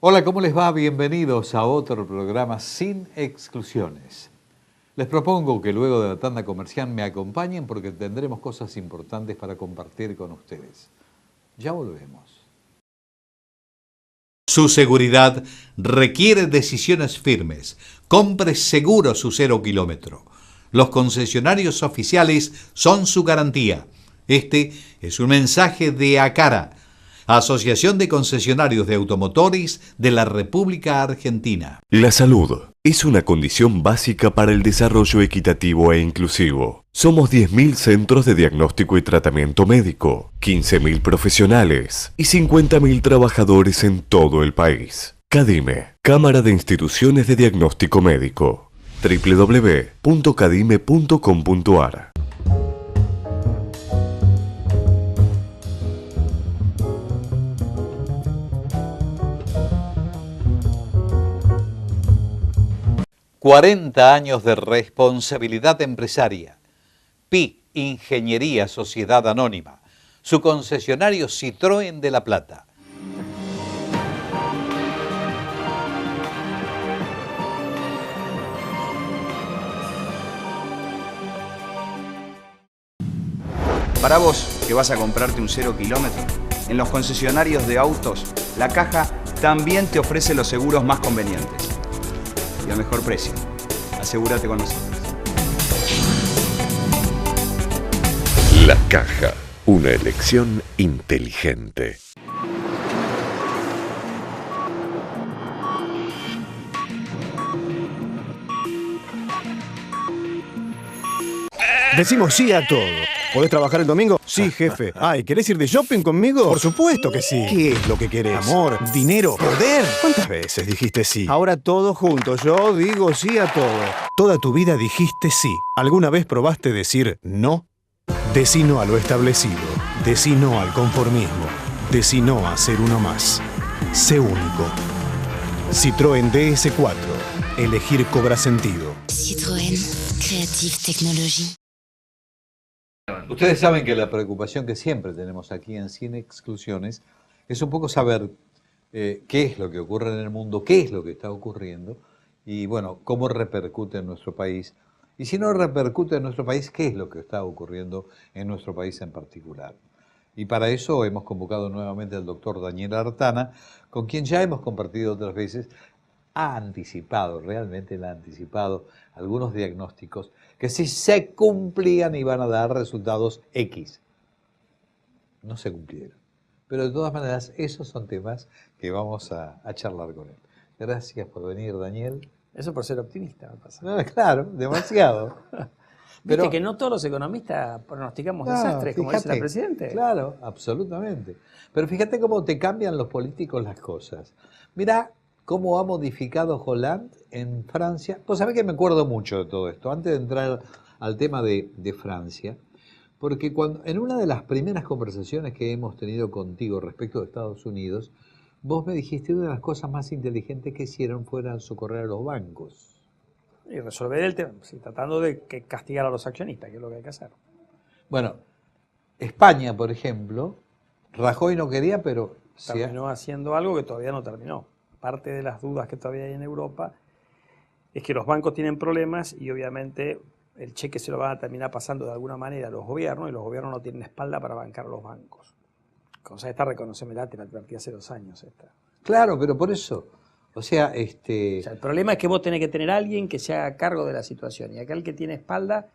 Hola, ¿cómo les va? Bienvenidos a otro programa Sin Exclusiones. Les propongo que luego de la tanda comercial me acompañen porque tendremos cosas importantes para compartir con ustedes. Ya volvemos. Su seguridad requiere decisiones firmes. Compre seguro su 0 kilómetro. Los concesionarios oficiales son su garantía. Este es un mensaje de ACARA, Asociación de Concesionarios de Automotores de la República Argentina. La salud es una condición básica para el desarrollo equitativo e inclusivo. Somos 10.000 centros de diagnóstico y tratamiento médico, 15.000 profesionales y 50.000 trabajadores en todo el país. CADIME, Cámara de Instituciones de Diagnóstico Médico. www.cadime.com.ar. ...40 años de responsabilidad empresaria. PI Ingeniería Sociedad Anónima. Su concesionario Citroën de La Plata. Para vos, que vas a comprarte un 0 kilómetro, en los concesionarios de autos, La Caja también te ofrece los seguros más convenientes. Y a mejor precio. Asegúrate con nosotros. La Caja, una elección inteligente. Decimos sí a todo. ¿Podés trabajar el domingo? Sí, jefe. Ay, ¿querés ir de shopping conmigo? Por supuesto que sí. ¿Qué es lo que querés? Amor, dinero, poder. ¿Cuántas veces dijiste sí? Ahora todo junto. Yo digo sí a todo. Toda tu vida dijiste sí. ¿Alguna vez probaste decir no? Decí no a lo establecido. Decí no al conformismo. Decí no a ser uno más. Sé único. Citroën DS4. Elegir cobra sentido. Citroën. Creative Technology. Ustedes saben que la preocupación que siempre tenemos aquí en Sin Exclusiones es un poco saber qué es lo que ocurre en el mundo, qué es lo que está ocurriendo y, bueno, cómo repercute en nuestro país. Y si no repercute en nuestro país, ¿qué es lo que está ocurriendo en nuestro país en particular? Y para eso hemos convocado nuevamente al doctor Daniel Artana, con quien ya hemos compartido otras veces. Ha anticipado, realmente le ha anticipado algunos diagnósticos que si se cumplían iban a dar resultados X. No se cumplieron. Pero de todas maneras, esos son temas que vamos a charlar con él. Gracias por venir, Daniel. Eso por ser optimista, me pasa. No, claro, demasiado. Viste que no todos los economistas pronosticamos desastres, como dice la Presidente. Claro, absolutamente. Pero fíjate cómo te cambian los políticos las cosas. Mirá cómo ha modificado Hollande en Francia. Pues sabés que me acuerdo mucho de todo esto, antes de entrar al tema de Francia, porque en una de las primeras conversaciones que hemos tenido contigo respecto de Estados Unidos, vos me dijiste que una de las cosas más inteligentes que hicieron fuera socorrer a los bancos. Y resolver el tema, sí, tratando de castigar a los accionistas, que es lo que hay que hacer. Bueno, España, por ejemplo, Rajoy no quería, pero terminó haciendo algo que todavía no terminó. Parte de las dudas que todavía hay en Europa es que los bancos tienen problemas y obviamente el cheque se lo van a terminar pasando de alguna manera a los gobiernos y los gobiernos no tienen espalda para bancar a los bancos. Cosa esta reconocémela, te la advertí hace 2 años esta. Claro, pero por eso, o sea, el problema es que vos tenés que tener a alguien que se haga cargo de la situación y aquel que tiene espalda,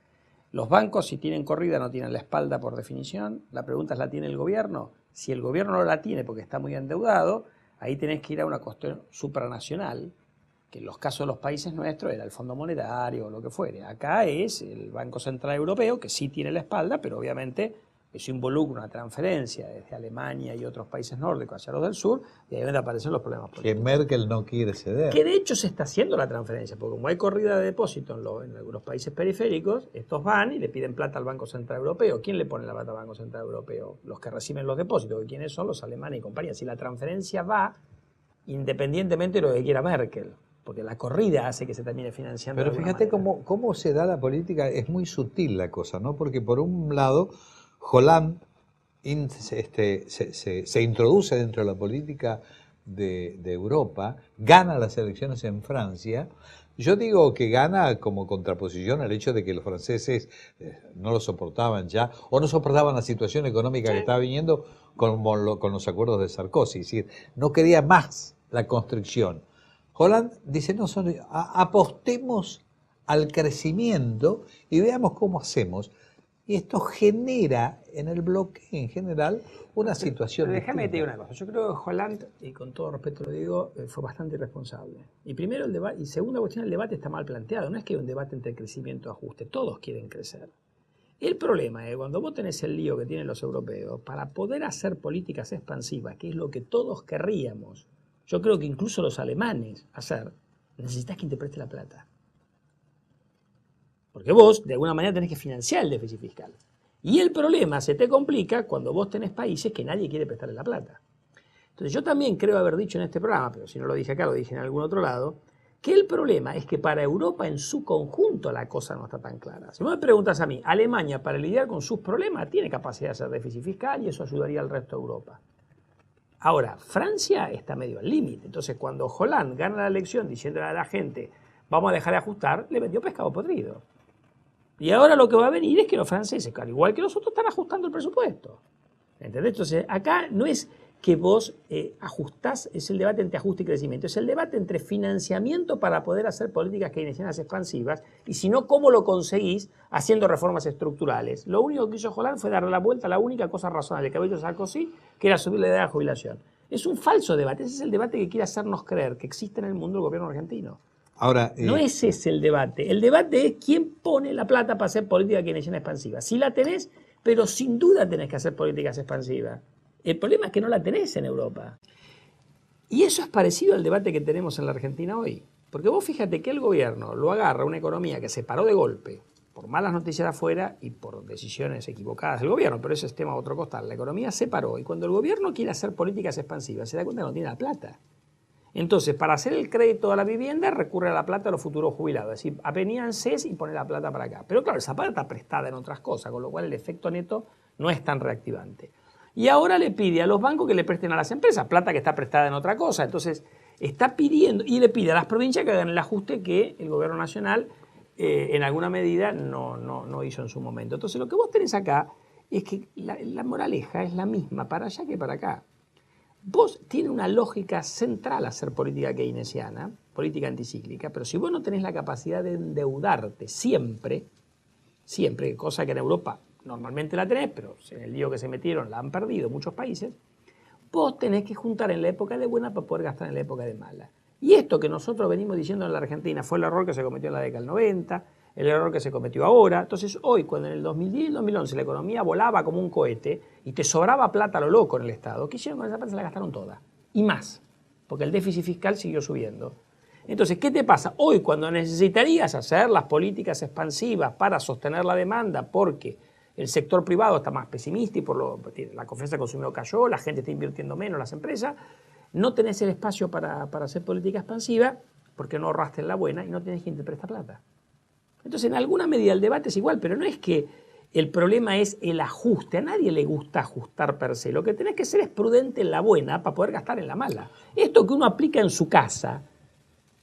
los bancos si tienen corrida no tienen la espalda por definición, la pregunta es ¿la tiene el gobierno? Si el gobierno no la tiene porque está muy endeudado, ahí tenés que ir a una cuestión supranacional, que en los casos de los países nuestros era el Fondo Monetario o lo que fuere. Acá es el Banco Central Europeo, que sí tiene la espalda, pero obviamente Eso involucra una transferencia desde Alemania y otros países nórdicos hacia los del sur, y ahí van a aparecer los problemas políticos. Que Merkel no quiere ceder. Que de hecho se está haciendo la transferencia, porque como hay corrida de depósito en algunos países periféricos, estos van y le piden plata al Banco Central Europeo. ¿Quién le pone la plata al Banco Central Europeo? Los que reciben los depósitos. ¿Quiénes son? Los alemanes y compañía. Si la transferencia va independientemente de lo que quiera Merkel, porque la corrida hace que se termine financiando. Pero fíjate cómo se da la política, es muy sutil la cosa, ¿no? Porque por un lado, Hollande se introduce dentro de la política de Europa, gana las elecciones en Francia. Yo digo que gana como contraposición al hecho de que los franceses no lo soportaban ya, o no soportaban la situación económica que estaba viniendo con los acuerdos de Sarkozy. Es decir, no quería más la constricción. Hollande dice, no, apostemos al crecimiento y veamos cómo hacemos. Y esto genera en el bloque en general una situación. Pero déjame que te diga una cosa. Yo creo que Hollande, y con todo respeto lo digo, fue bastante irresponsable. Y primero el debate, y segunda cuestión, el debate está mal planteado. No es que hay un debate entre crecimiento y ajuste. Todos quieren crecer. El problema es cuando vos tenés el lío que tienen los europeos, para poder hacer políticas expansivas, que es lo que todos querríamos, yo creo que incluso los alemanes hacer, necesitas quien te preste la plata. Porque vos, de alguna manera, tenés que financiar el déficit fiscal. Y el problema se te complica cuando vos tenés países que nadie quiere prestarle la plata. Entonces yo también creo haber dicho en este programa, pero si no lo dije acá, lo dije en algún otro lado, que el problema es que para Europa en su conjunto la cosa no está tan clara. Si vos me preguntas a mí, Alemania para lidiar con sus problemas tiene capacidad de hacer déficit fiscal y eso ayudaría al resto de Europa. Ahora, Francia está medio al límite. Entonces cuando Hollande gana la elección diciéndole a la gente vamos a dejar de ajustar, le vendió pescado podrido. Y ahora lo que va a venir es que los franceses, al igual que nosotros, están ajustando el presupuesto. ¿Entendés? Entonces, acá no es que vos ajustás, es el debate entre ajuste y crecimiento, es el debate entre financiamiento para poder hacer políticas keynesianas expansivas y si no, ¿cómo lo conseguís haciendo reformas estructurales? Lo único que hizo Hollande fue darle la vuelta a la única cosa razonable que había hecho Sarkozy, que era subir la edad de jubilación. Es un falso debate, ese es el debate que quiere hacernos creer que existe en el mundo el gobierno argentino. Ahora, no ese es el debate es quién pone la plata para hacer política keynesiana expansiva. Si la tenés, pero sin duda tenés que hacer políticas expansivas. El problema es que no la tenés en Europa. Y eso es parecido al debate que tenemos en la Argentina hoy. Porque vos fíjate que el gobierno lo agarra una economía que se paró de golpe por malas noticias de afuera y por decisiones equivocadas del gobierno, pero ese es tema a otro costal. La economía se paró y cuando el gobierno quiere hacer políticas expansivas se da cuenta que no tiene la plata. Entonces, para hacer el crédito a la vivienda, recurre a la plata de los futuros jubilados. Es decir, apenían CES y pone la plata para acá. Pero claro, esa plata está prestada en otras cosas, con lo cual el efecto neto no es tan reactivante. Y ahora le pide a los bancos que le presten a las empresas plata que está prestada en otra cosa. Entonces, está pidiendo, y le pide a las provincias que hagan el ajuste que el gobierno nacional, en alguna medida, no hizo en su momento. Entonces, lo que vos tenés acá es que la moraleja es la misma para allá que para acá. Vos tiene una lógica central hacer política keynesiana, política anticíclica, pero si vos no tenés la capacidad de endeudarte siempre, cosa que en Europa normalmente la tenés, pero en el lío que se metieron la han perdido muchos países, vos tenés que juntar en la época de buena para poder gastar en la época de mala. Y esto que nosotros venimos diciendo en la Argentina fue el error que se cometió en la década del 90, el error que se cometió ahora. Entonces hoy, cuando en el 2010 y el 2011 la economía volaba como un cohete y te sobraba plata a lo loco en el Estado, ¿qué hicieron con esa plata? Se la gastaron toda. Y más, porque el déficit fiscal siguió subiendo. Entonces, ¿qué te pasa? Hoy, cuando necesitarías hacer las políticas expansivas para sostener la demanda, porque el sector privado está más pesimista y la confianza del consumidor cayó, la gente está invirtiendo menos, las empresas, no tenés el espacio para hacer política expansiva porque no ahorraste en la buena y no tenés quien te presta plata. Entonces, en alguna medida el debate es igual, pero no es que el problema es el ajuste. A nadie le gusta ajustar per se. Lo que tenés que ser es prudente en la buena para poder gastar en la mala. Esto que uno aplica en su casa,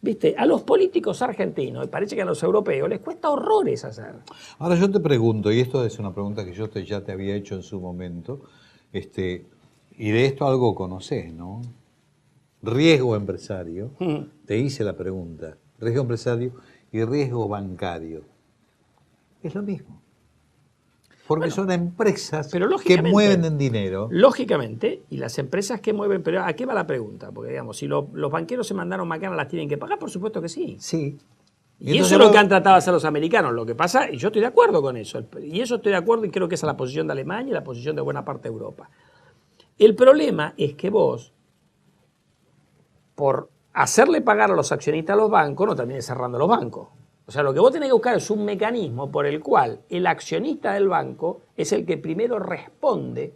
¿viste? A los políticos argentinos, y parece que a los europeos, les cuesta horrores hacer. Ahora yo te pregunto, y esto es una pregunta que yo ya te había hecho en su momento, y de esto algo conocés, ¿no? Riesgo empresario, te hice la pregunta, riesgo empresario y riesgo bancario. Es lo mismo. Porque son empresas que mueven en dinero. Lógicamente, y las empresas que mueven, pero ¿a qué va la pregunta? Porque digamos, si los banqueros se mandaron macanas, ¿las tienen que pagar? Por supuesto que sí. Sí. Y eso es lo que han tratado de hacer los americanos. Lo que pasa, y yo estoy de acuerdo con eso, y eso estoy de acuerdo y creo que esa es la posición de Alemania y la posición de buena parte de Europa. El problema es que vos, por hacerle pagar a los accionistas a los bancos, no termines cerrando los bancos. O sea, lo que vos tenés que buscar es un mecanismo por el cual el accionista del banco es el que primero responde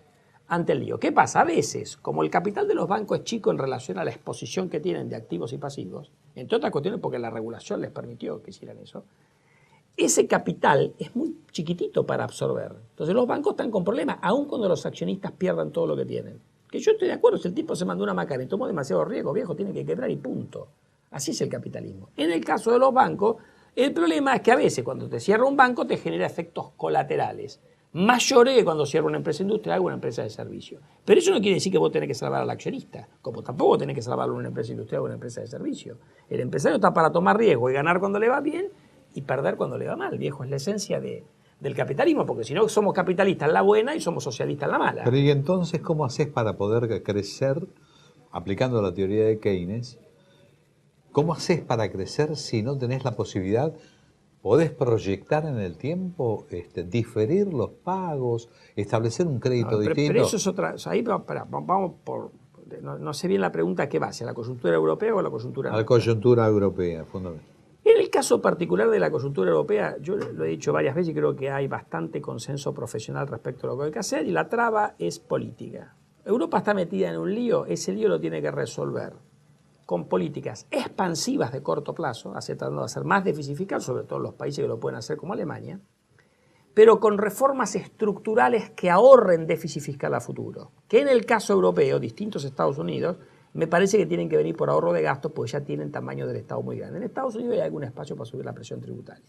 ante el lío. ¿Qué pasa? A veces, como el capital de los bancos es chico en relación a la exposición que tienen de activos y pasivos, entre otras cuestiones porque la regulación les permitió que hicieran eso, ese capital es muy chiquitito para absorber. Entonces los bancos están con problemas, aun cuando los accionistas pierdan todo lo que tienen. Que yo estoy de acuerdo, si el tipo se mandó una macana y tomó demasiado riesgo, viejo, tiene que quebrar y punto. Así es el capitalismo. En el caso de los bancos, el problema es que a veces cuando te cierra un banco te genera efectos colaterales mayores que cuando cierra una empresa industrial o una empresa de servicio. Pero eso no quiere decir que vos tenés que salvar al accionista, como tampoco tenés que salvarlo una empresa industrial o una empresa de servicio. El empresario está para tomar riesgo y ganar cuando le va bien y perder cuando le va mal, viejo. Es la esencia del capitalismo, porque si no somos capitalistas en la buena y somos socialistas en la mala. Pero ¿y entonces cómo haces para poder crecer, aplicando la teoría de Keynes, cómo haces para crecer si no tenés la posibilidad? ¿Podés proyectar en el tiempo, diferir los pagos, establecer un crédito distinto? Pero eso es otra... O sea, ahí vamos por... No sé bien la pregunta que va, si a la coyuntura europea o a la coyuntura... A la coyuntura europea, fundamentalmente. En el caso particular de la coyuntura europea, yo lo he dicho varias veces y creo que hay bastante consenso profesional respecto a lo que hay que hacer y la traba es política. Europa está metida en un lío, ese lío lo tiene que resolver con políticas expansivas de corto plazo, tratando de hacer más déficit fiscal, sobre todo en los países que lo pueden hacer como Alemania, pero con reformas estructurales que ahorren déficit fiscal a futuro. Que en el caso europeo, distintos a Estados Unidos, me parece que tienen que venir por ahorro de gastos porque ya tienen tamaño del Estado muy grande. En Estados Unidos hay algún espacio para subir la presión tributaria.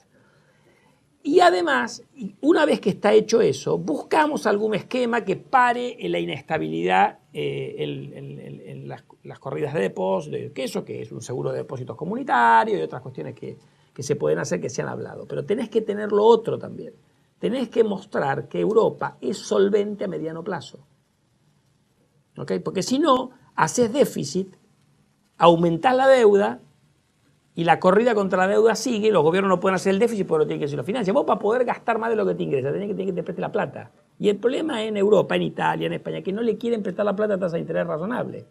Y además, una vez que está hecho eso, buscamos algún esquema que pare la inestabilidad en las corridas de depósitos, que es un seguro de depósitos comunitario y otras cuestiones que se pueden hacer que se han hablado. Pero tenés que tener lo otro también. Tenés que mostrar que Europa es solvente a mediano plazo. ¿Okay? Porque si no, haces déficit, aumentás la deuda y la corrida contra la deuda sigue, los gobiernos no pueden hacer el déficit porque lo tienen que hacer los financian. Vos para poder gastar más de lo que te ingresa, tenés que te preste la plata. Y el problema en Europa, en Italia, en España, que no le quieren prestar la plata a tasa de interés razonable.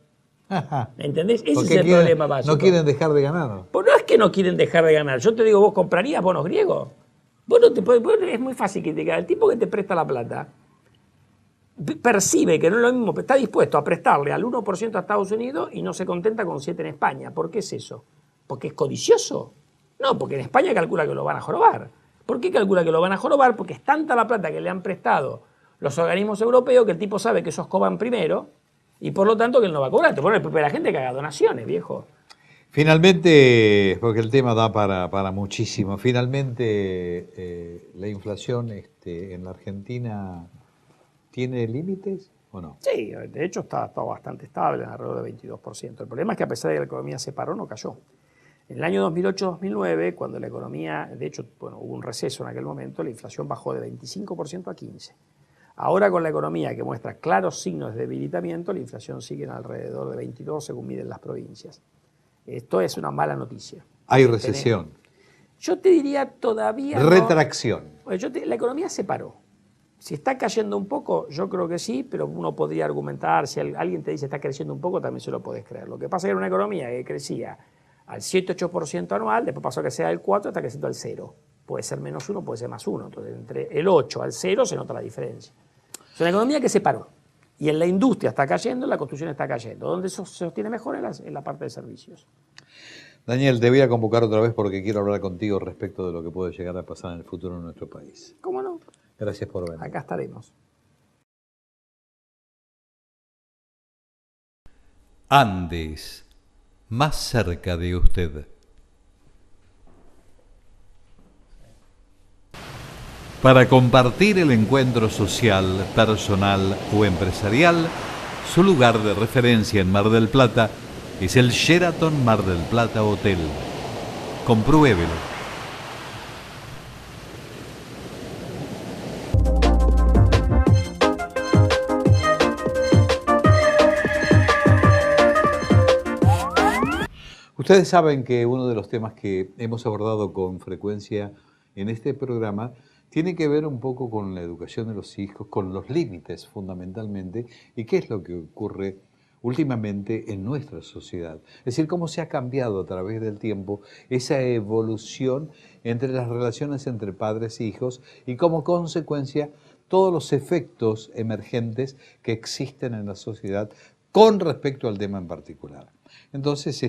¿Entendés? Ese es el problema básico. No quieren dejar de ganar. Pues no es que no quieren dejar de ganar. Yo te digo, ¿vos comprarías bonos griegos? Vos es muy fácil criticar. El tipo que te presta la plata percibe que no es lo mismo, está dispuesto a prestarle al 1% a Estados Unidos y no se contenta con 7 en España. ¿Por qué es eso? ¿Porque es codicioso? No, porque en España calcula que lo van a jorobar. ¿Por qué calcula que lo van a jorobar? Porque es tanta la plata que le han prestado los organismos europeos que el tipo sabe que esos cobran primero y por lo tanto que él no va a cobrar. Te pone la gente que haga donaciones, viejo. Finalmente, porque el tema da para muchísimo, finalmente la inflación en la Argentina tiene límites o no? Sí, de hecho está bastante estable, en alrededor del 22%. El problema es que a pesar de que la economía se paró, no cayó. En el año 2008-2009, cuando la economía, de hecho, hubo un receso en aquel momento, la inflación bajó de 25% a 15%. Ahora con la economía que muestra claros signos de debilitamiento, la inflación sigue en alrededor de 22% según miden las provincias. Esto es una mala noticia. Hay recesión. Yo te diría todavía retracción. La economía se paró. Si está cayendo un poco, yo creo que sí, pero uno podría argumentar, si alguien te dice está creciendo un poco, también se lo podés creer. Lo que pasa es que era una economía que crecía al 7-8% anual, después pasó a que sea del 4, está creciendo al 0. Puede ser menos 1, puede ser más 1. Entonces, entre el 8 al 0 se nota la diferencia. Es una economía que se paró. Y en la industria está cayendo, en la construcción está cayendo. Donde eso se sostiene mejor en la parte de servicios. Daniel, te voy a convocar otra vez porque quiero hablar contigo respecto de lo que puede llegar a pasar en el futuro en nuestro país. ¿Cómo no? Gracias por venir. Acá estaremos. Andes, más cerca de usted. Para compartir el encuentro social, personal o empresarial, su lugar de referencia en Mar del Plata es el Sheraton Mar del Plata Hotel. Compruébelo. Ustedes saben que uno de los temas que hemos abordado con frecuencia en este programa tiene que ver un poco con la educación de los hijos, con los límites fundamentalmente, y qué es lo que ocurre últimamente en nuestra sociedad. Es decir, cómo se ha cambiado a través del tiempo esa evolución entre las relaciones entre padres e hijos y como consecuencia todos los efectos emergentes que existen en la sociedad con respecto al tema en particular. Entonces,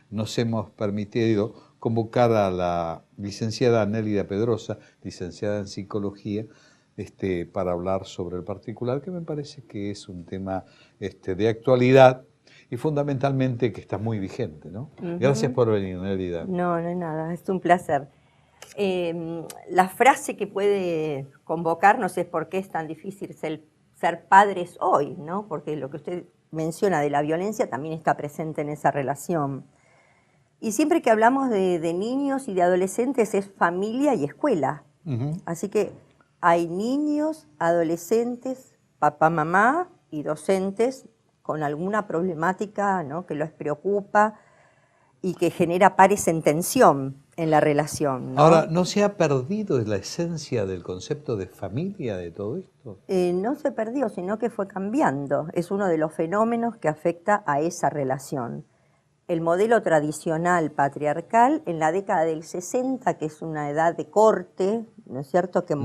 nos hemos permitido convocar a la licenciada Nélida Pedrosa, licenciada en Psicología, para hablar sobre el particular, que me parece que es un tema de actualidad y fundamentalmente que está muy vigente, ¿no? Gracias por venir, Nélida. No, no hay nada, es un placer. La frase que puede convocarnos es por qué es tan difícil ser padres hoy, ¿no? Porque lo que usted menciona de la violencia también está presente en esa relación. Y siempre que hablamos de niños y de adolescentes es familia y escuela. Así que hay niños, adolescentes, papá, mamá y docentes con alguna problemática, ¿no?, que los preocupa y que genera pares en tensión en la relación, ¿no? Ahora, ¿no se ha perdido la esencia del concepto de familia de todo esto? No se perdió, sino que fue cambiando. Es uno de los fenómenos que afecta a esa relación. El modelo tradicional patriarcal en la década del 60, que es una edad de corte, ¿no es cierto?, que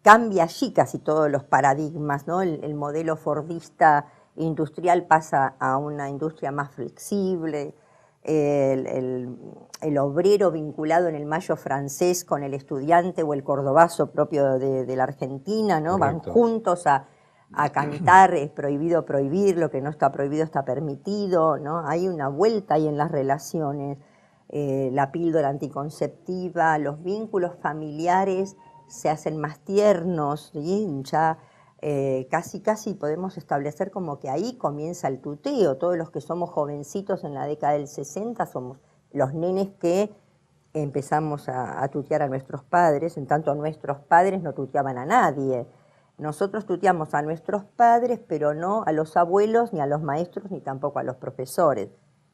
cambia allí casi todos los paradigmas, ¿no? El modelo fordista industrial pasa a una industria más flexible, el obrero vinculado en el mayo francés con el estudiante o el cordobazo propio de la Argentina, ¿no? Van juntos a cantar, es prohibido prohibir, lo que no está prohibido está permitido, ¿no? Hay una vuelta ahí en las relaciones, la píldora anticonceptiva, los vínculos familiares se hacen más tiernos, ¿sí? Ya casi podemos establecer como que ahí comienza el tuteo. Todos los que somos jovencitos en la década del 60 somos los nenes que empezamos a tutear a nuestros padres, en tanto nuestros padres no tuteaban a nadie. Nosotros tuteamos a nuestros padres, pero no a los abuelos, ni a los maestros, ni tampoco a los profesores.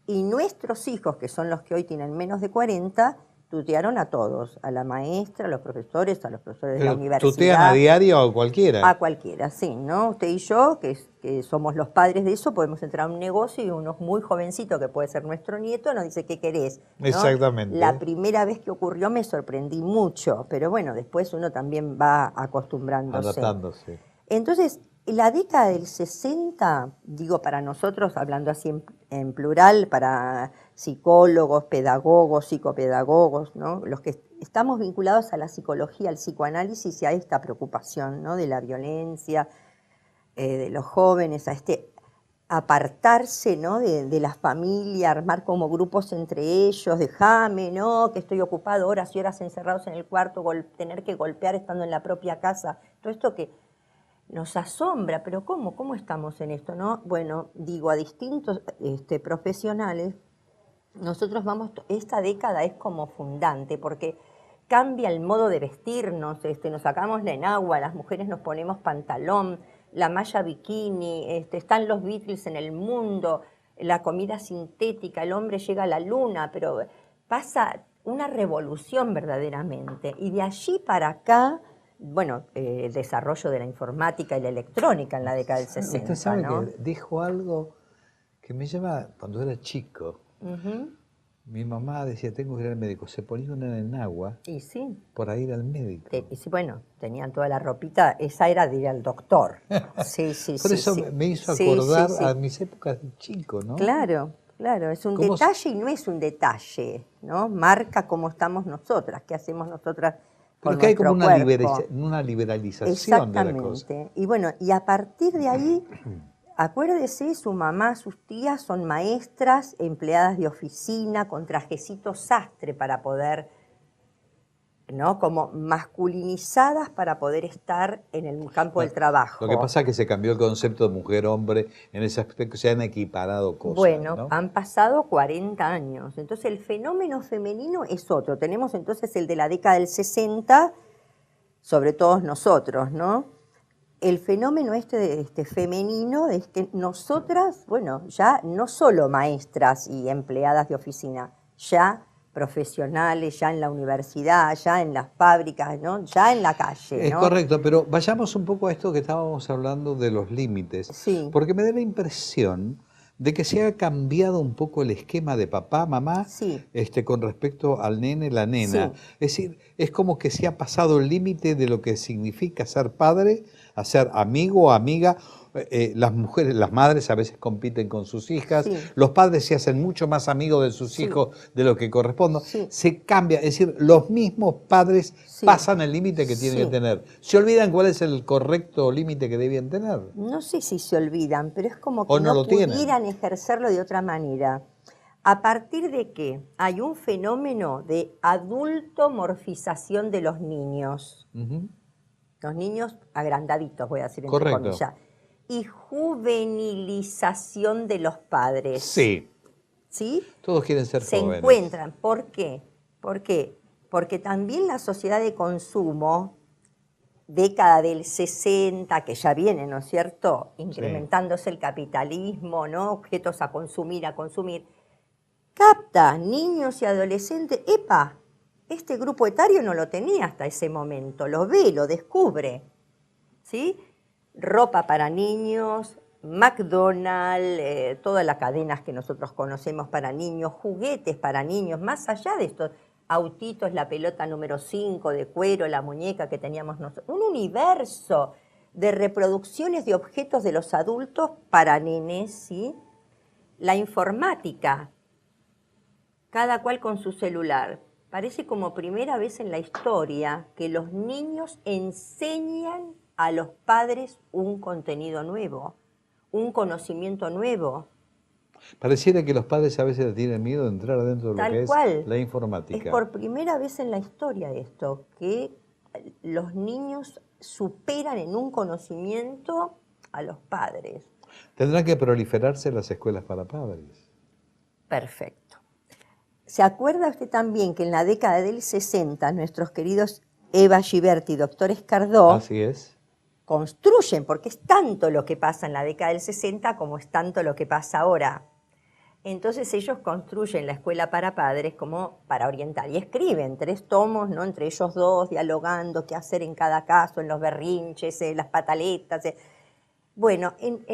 Y nuestros hijos, que son los que hoy tienen menos de 40, tutearon a todos, a la maestra, a los profesores de la universidad. ¿Tutean a diario o cualquiera? A cualquiera, sí, ¿no? Usted y yo, que somos los padres de eso, podemos entrar a un negocio y uno muy jovencito, que puede ser nuestro nieto, nos dice, ¿qué querés? ¿No? Exactamente. La primera vez que ocurrió me sorprendí mucho, pero bueno, después uno también va acostumbrándose. Adaptándose. Entonces, la década del 60, digo para nosotros, hablando así en plural, para psicólogos, pedagogos, psicopedagogos, ¿no?, los que estamos vinculados a la psicología, al psicoanálisis y a esta preocupación, ¿no?, de la violencia, de los jóvenes, a apartarse, ¿no?, de la familia, armar como grupos entre ellos, déjame, ¿no?, que estoy ocupado horas y horas encerrados en el cuarto, tener que golpear estando en la propia casa, todo esto que nos asombra, pero ¿cómo estamos en esto, no? Bueno, digo, a distintos profesionales, nosotros esta década es como fundante, porque cambia el modo de vestirnos, nos sacamos la enagua, las mujeres nos ponemos pantalón, la malla bikini, están los Beatles en el mundo, la comida sintética, el hombre llega a la luna, pero pasa una revolución verdaderamente, y de allí para acá, bueno, el desarrollo de la informática y la electrónica en la década del 60, Usted sabe, ¿no? que dijo algo que me llama, cuando era chico, mi mamá decía, tengo que ir al médico, se ponía una en agua y sí, para ir al médico. y sí, bueno, tenían toda la ropita, esa era de ir al doctor. Sí. Por eso me hizo acordar a mis épocas de chico, ¿no? Claro, es un detalle y no es un detalle, ¿no? Marca cómo estamos nosotras, qué hacemos nosotras. Pero que hay como una liberalización de la cosa. Exactamente. Y bueno, y a partir de ahí, acuérdese, su mamá, sus tías son maestras, empleadas de oficina, con trajecitos sastre para poder, ¿no?, como masculinizadas para poder estar en el campo del trabajo. Lo que pasa es que se cambió el concepto de mujer-hombre en ese aspecto, se han equiparado cosas. Bueno, ¿no? Han pasado 40 años, entonces el fenómeno femenino es otro. Tenemos entonces el de la década del 60, sobre todos nosotros, ¿no? el fenómeno femenino es que nosotras, bueno, ya no solo maestras y empleadas de oficina, ya profesionales, ya en la universidad, ya en las fábricas, ¿no? Ya en la calle, Es ¿no? correcto, pero vayamos un poco a esto que estábamos hablando de los límites, Sí. porque me da la impresión de que se ha cambiado un poco el esquema de papá, mamá, Sí. con respecto al nene, la nena. Sí. Es decir, es como que se ha pasado el límite de lo que significa ser padre, a ser amigo o amiga. Las mujeres, las madres a veces compiten con sus hijas, Sí. los padres se hacen mucho más amigos de sus Sí. hijos de lo que corresponde. Sí. Se cambia, es decir, los mismos padres Sí. pasan el límite que tienen Sí. que tener. Se olvidan cuál es el correcto límite que debían tener. No sé si se olvidan, pero es como O que no no lo tienen. pudieran ejercerlo de otra manera. ¿A partir de qué? Hay un fenómeno de adultomorfización de los niños. Ujú. Los niños agrandaditos, voy a decir entre Correcto. comillas. Y juvenilización de los padres. Sí, ¿Sí? todos quieren ser Se jóvenes. encuentran. ¿Por qué? ¿Por qué? Porque también la sociedad de consumo, década del 60, que ya viene, ¿no es cierto? Incrementándose el capitalismo, ¿no? Objetos a consumir, capta niños y adolescentes. ¡Epa! Este grupo etario no lo tenía hasta ese momento. Lo ve, lo descubre. ¿Sí? Ropa para niños, McDonald's, todas las cadenas que nosotros conocemos para niños, juguetes para niños, más allá de estos autitos, la pelota número 5 de cuero, la muñeca que teníamos nosotros. Un universo de reproducciones de objetos de los adultos para nenes, ¿sí? La informática, cada cual con su celular. Parece como primera vez en la historia que los niños enseñan a los padres un contenido nuevo, un conocimiento nuevo. Pareciera que los padres a veces tienen miedo de entrar dentro de lo Tal que cual. es la informática. Es por primera vez en la historia esto, que los niños superan en un conocimiento a los padres. Tendrán que proliferarse las escuelas para padres. Perfecto. ¿Se acuerda usted también que en la década del 60 nuestros queridos Eva Giberti y doctor Escardó Así es. construyen, porque es tanto lo que pasa en la década del 60 como es tanto lo que pasa ahora? Entonces ellos construyen la escuela para padres como para orientar y escriben 3 tomos, ¿no? Entre ellos 2, dialogando qué hacer en cada caso, en los berrinches, las pataletas. Bueno, en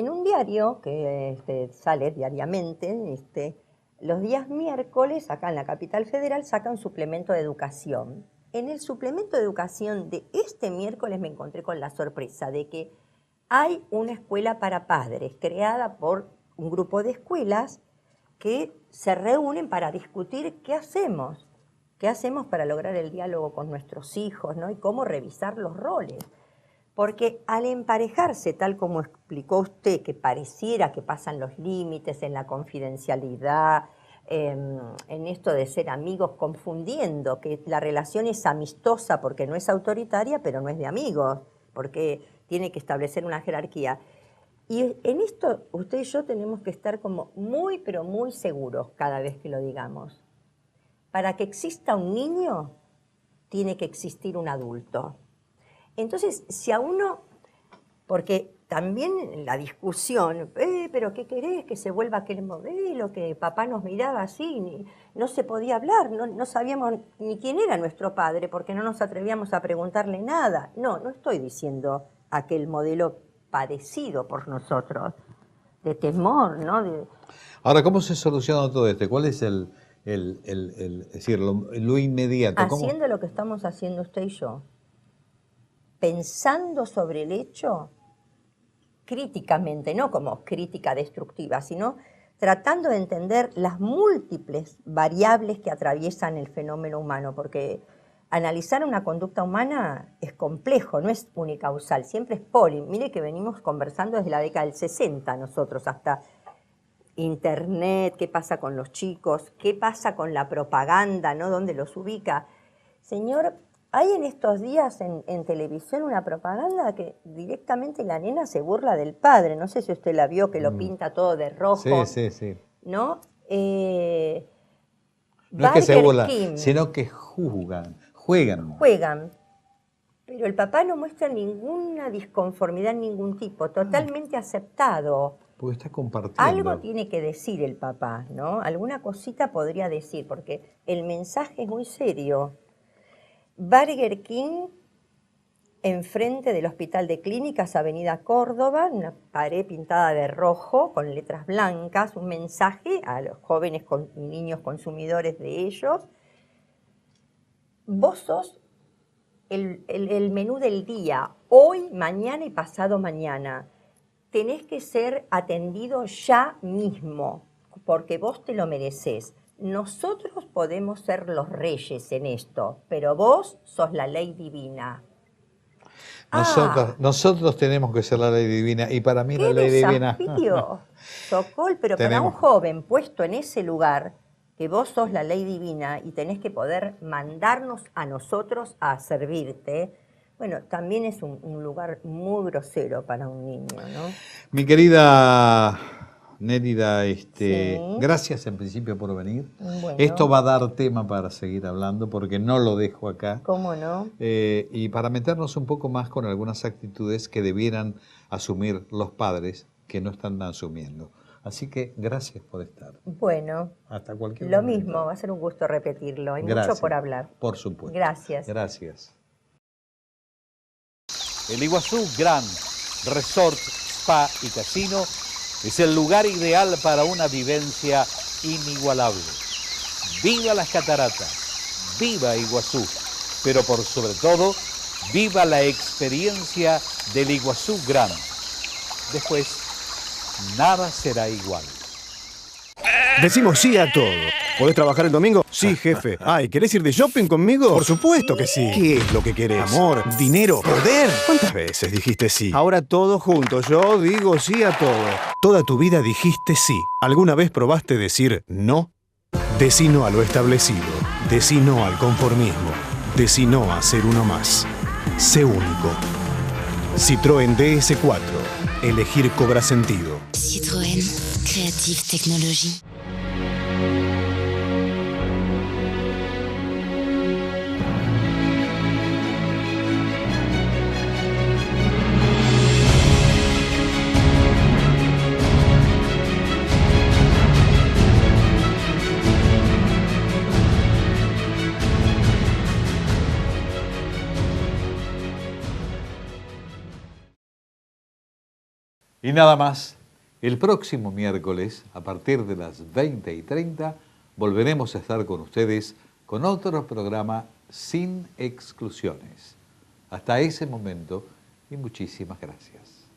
un diario que sale diariamente, los días miércoles, acá en la capital federal, sacan suplemento de educación. En el suplemento de educación de este miércoles me encontré con la sorpresa de que hay una escuela para padres creada por un grupo de escuelas que se reúnen para discutir qué hacemos para lograr el diálogo con nuestros hijos, ¿no? Y cómo revisar los roles. Porque al emparejarse, tal como explicó usted, que pareciera que pasan los límites en la confidencialidad, en esto de ser amigos, confundiendo que la relación es amistosa porque no es autoritaria, pero no es de amigos, porque tiene que establecer una jerarquía. Y en esto usted y yo tenemos que estar como muy, pero muy seguros cada vez que lo digamos. Para que exista un niño, tiene que existir un adulto. Entonces, si a uno, porque también en la discusión, pero ¿qué querés? Que se vuelva aquel modelo, que papá nos miraba así, no se podía hablar, no sabíamos ni quién era nuestro padre, porque no nos atrevíamos a preguntarle nada. No estoy diciendo aquel modelo padecido por nosotros, de temor, ¿no? Ahora, ¿cómo se soluciona todo esto? ¿Cuál es es decir, lo inmediato? ¿Cómo? Haciendo lo que estamos haciendo usted y yo. Pensando sobre el hecho críticamente, no como crítica destructiva, sino tratando de entender las múltiples variables que atraviesan el fenómeno humano, porque analizar una conducta humana es complejo, no es unicausal, siempre es poli. Mire que venimos conversando desde la década del 60 nosotros, hasta Internet, qué pasa con los chicos, qué pasa con la propaganda, ¿no? ¿Dónde los ubica? Señor, hay en estos días en televisión una propaganda que directamente la nena se burla del padre. No sé si usted la vio, que lo pinta todo de rojo. Sí. ¿No? No es que se burlan, King. sino que juegan. Juegan. Pero el papá no muestra ninguna disconformidad, ningún tipo, totalmente aceptado. Porque está compartiendo. Algo tiene que decir el papá, ¿no? Alguna cosita podría decir, porque el mensaje es muy serio. Burger King, enfrente del Hospital de Clínicas, Avenida Córdoba, una pared pintada de rojo con letras blancas, un mensaje a los jóvenes y niños consumidores de ellos. Vos sos el menú del día, hoy, mañana y pasado mañana. Tenés que ser atendido ya mismo, porque vos te lo mereces. Nosotros podemos ser los reyes en esto, pero vos sos la ley divina. Nosotros tenemos que ser la ley divina, y para mí la ley divina... ¡Qué desafío! Sokol, pero para un joven puesto en ese lugar, que vos sos la ley divina y tenés que poder mandarnos a nosotros a servirte, bueno, también es un lugar muy grosero para un niño, ¿no? Mi querida Nérida, Sí. gracias en principio por venir. Bueno. Esto va a dar tema para seguir hablando, porque no lo dejo acá. ¿Cómo no? Y para meternos un poco más con algunas actitudes que debieran asumir los padres que no están asumiendo. Así que gracias por estar. Bueno, Hasta cualquier lo momento. mismo, va a ser un gusto repetirlo. Hay Gracias. mucho por hablar. Por supuesto. Gracias. Gracias. El Iguazú Grand Resort, Spa y Casino es el lugar ideal para una vivencia inigualable. ¡Viva las cataratas! ¡Viva Iguazú! Pero por sobre todo, ¡viva la experiencia del Iguazú Grand! Después, nada será igual. Decimos sí a todo. ¿Podés trabajar el domingo? Sí, jefe. Ay, ¿querés ir de shopping conmigo? Por supuesto que sí. ¿Qué es lo que querés? Amor, dinero, poder. ¿Cuántas veces dijiste sí? Ahora todo junto. Yo digo sí a todo. Toda tu vida dijiste sí. ¿Alguna vez probaste decir no? Decí no a lo establecido. Decí no al conformismo. Decí no a ser uno más. Sé único. Citroën DS4. Elegir cobra sentido. Citroën, Creative Technology. Y nada más, el próximo miércoles, a partir de las 20:30, volveremos a estar con ustedes con otro programa sin exclusiones. Hasta ese momento, y muchísimas gracias.